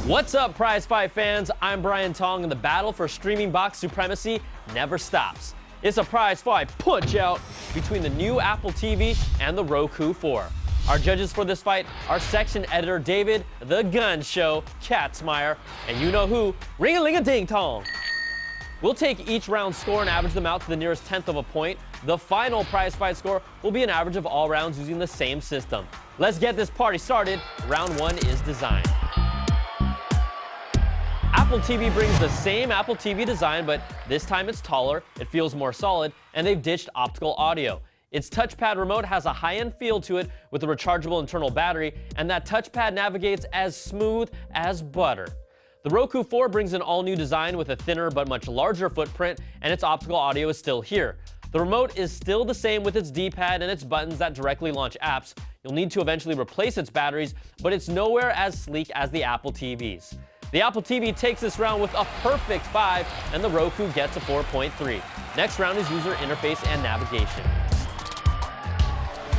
What's up, Prizefight fans? I'm Brian Tong, and the battle for streaming box supremacy never stops. It's a Prizefight punch-out between the new Apple TV and the Roku 4. Our judges for this fight are section editor David "The Gun Show" Katzmeyer, and you know who, Ring-a-ling-a-ding-tong. We'll take each round's score and average them out to the nearest tenth of a point. The final Prizefight score will be an average of all rounds using the same system. Let's get this party started. Round 1 is design. Apple TV brings the same Apple TV design, but this time it's taller, it feels more solid, and they've ditched optical audio. Its touchpad remote has a high-end feel to it with a rechargeable internal battery, and that touchpad navigates as smooth as butter. The Roku 4 brings an all-new design with a thinner but much larger footprint, and its optical audio is still here. The remote is still the same with its D-pad and its buttons that directly launch apps. You'll need to eventually replace its batteries, but it's nowhere as sleek as the Apple TVs. The Apple TV takes this round with a perfect 5, and the Roku gets a 4.3. Next round is user interface and navigation.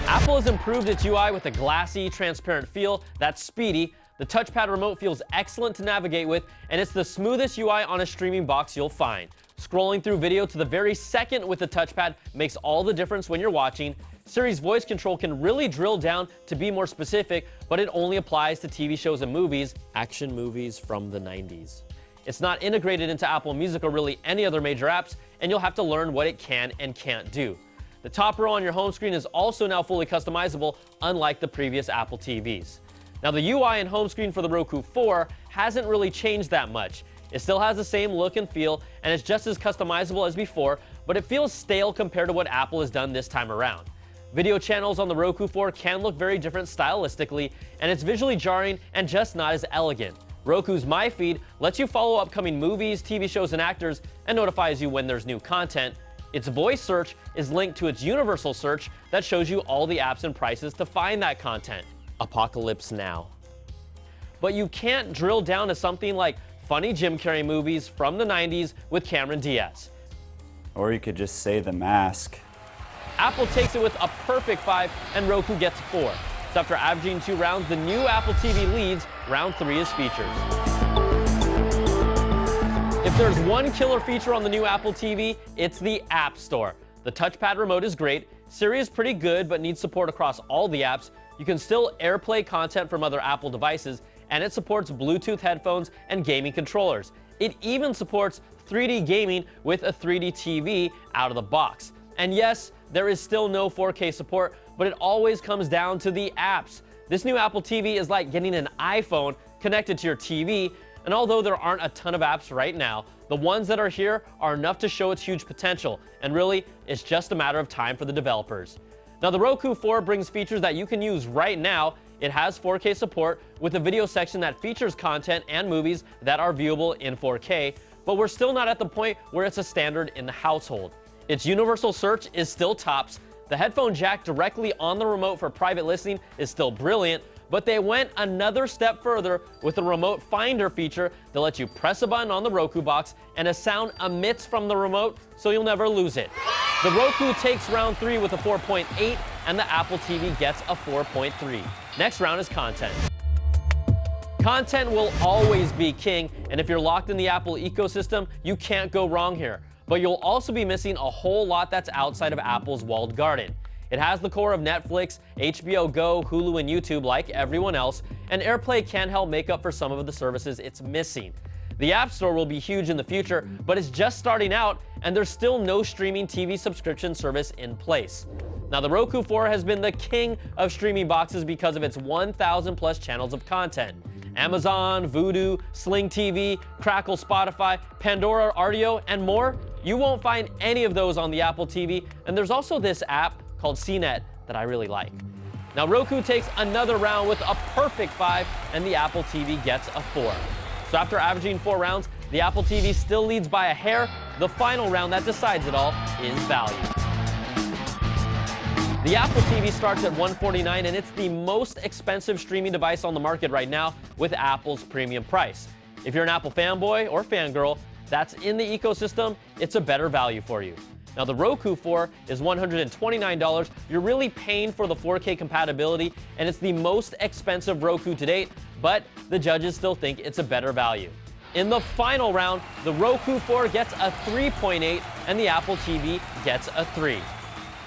Apple has improved its UI with a glassy, transparent feel that's speedy. The touchpad remote feels excellent to navigate with, and it's the smoothest UI on a streaming box you'll find. Scrolling through video to the very second with the touchpad makes all the difference when you're watching. Siri's voice control can really drill down to be more specific, but it only applies to TV shows and movies, action movies from the 90s. It's not integrated into Apple Music or really any other major apps, and you'll have to learn what it can and can't do. The top row on your home screen is also now fully customizable, unlike the previous Apple TVs. Now, the UI and home screen for the Roku 4 hasn't really changed that much. It still has the same look and feel, and it's just as customizable as before, but it feels stale compared to what Apple has done this time around. Video channels on the Roku 4 can look very different stylistically, and it's visually jarring and just not as elegant. Roku's My Feed lets you follow upcoming movies, TV shows, and actors, and notifies you when there's new content. Its voice search is linked to its universal search that shows you all the apps and prices to find that content. Apocalypse Now. But you can't drill down to something like funny Jim Carrey movies from the 90s with Cameron Diaz. Or you could just say The Mask. Apple takes it with a perfect 5, and Roku gets 4. So after averaging 2 rounds, the new Apple TV leads. Round 3 is features. If there's one killer feature on the new Apple TV, it's the App Store. The touchpad remote is great. Siri is pretty good, but needs support across all the apps. You can still AirPlay content from other Apple devices, and it supports Bluetooth headphones and gaming controllers. It even supports 3D gaming with a 3D TV out of the box. And yes, there is still no 4K support, but it always comes down to the apps. This new Apple TV is like getting an iPhone connected to your TV, and although there aren't a ton of apps right now, the ones that are here are enough to show its huge potential, and really, it's just a matter of time for the developers. Now, the Roku 4 brings features that you can use right now. It has 4K support with a video section that features content and movies that are viewable in 4K, but we're still not at the point where it's a standard in the household. Its universal search is still tops. The headphone jack directly on the remote for private listening is still brilliant, but they went another step further with a remote finder feature that lets you press a button on the Roku box and a sound emits from the remote, so you'll never lose it. The Roku takes round 3 with a 4.8, and the Apple TV gets a 4.3. Next round is content. Content will always be king, and if you're locked in the Apple ecosystem, you can't go wrong here. But you'll also be missing a whole lot that's outside of Apple's walled garden. It has the core of Netflix, HBO Go, Hulu, and YouTube like everyone else, and AirPlay can help make up for some of the services it's missing. The App Store will be huge in the future, but it's just starting out, and there's still no streaming TV subscription service in place. Now, the Roku 4 has been the king of streaming boxes because of its 1,000 plus channels of content. Amazon, Vudu, Sling TV, Crackle, Spotify, Pandora, Rdio, and more. You won't find any of those on the Apple TV, and there's also this app called CNET that I really like. Now, Roku takes another round with a perfect 5, and the Apple TV gets a 4. So after averaging 4 rounds, the Apple TV still leads by a hair. The final round that decides it all is value. The Apple TV starts at $149, and it's the most expensive streaming device on the market right now with Apple's premium price. If you're an Apple fanboy or fangirl that's in the ecosystem, it's a better value for you. Now, the Roku 4 is $129. You're really paying for the 4K compatibility, and it's the most expensive Roku to date, but the judges still think it's a better value. In the final round, the Roku 4 gets a 3.8 and the Apple TV gets a 3.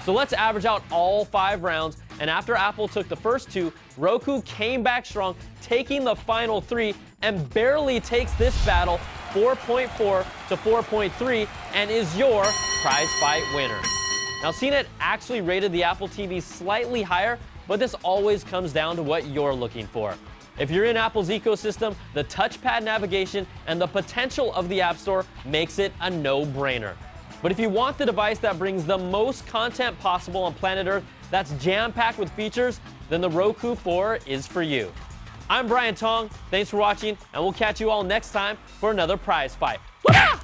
So let's average out all 5 rounds, and after Apple took the first 2, Roku came back strong, taking the final 3, and barely takes this battle 4.4 to 4.3 and is your Prizefight winner. Now, CNET actually rated the Apple TV slightly higher, but this always comes down to what you're looking for. If you're in Apple's ecosystem, the touchpad navigation and the potential of the App Store makes it a no-brainer. But if you want the device that brings the most content possible on planet Earth that's jam-packed with features, then the Roku 4 is for you. I'm Brian Tong, thanks for watching, and we'll catch you all next time for another Prize Fight. Wah!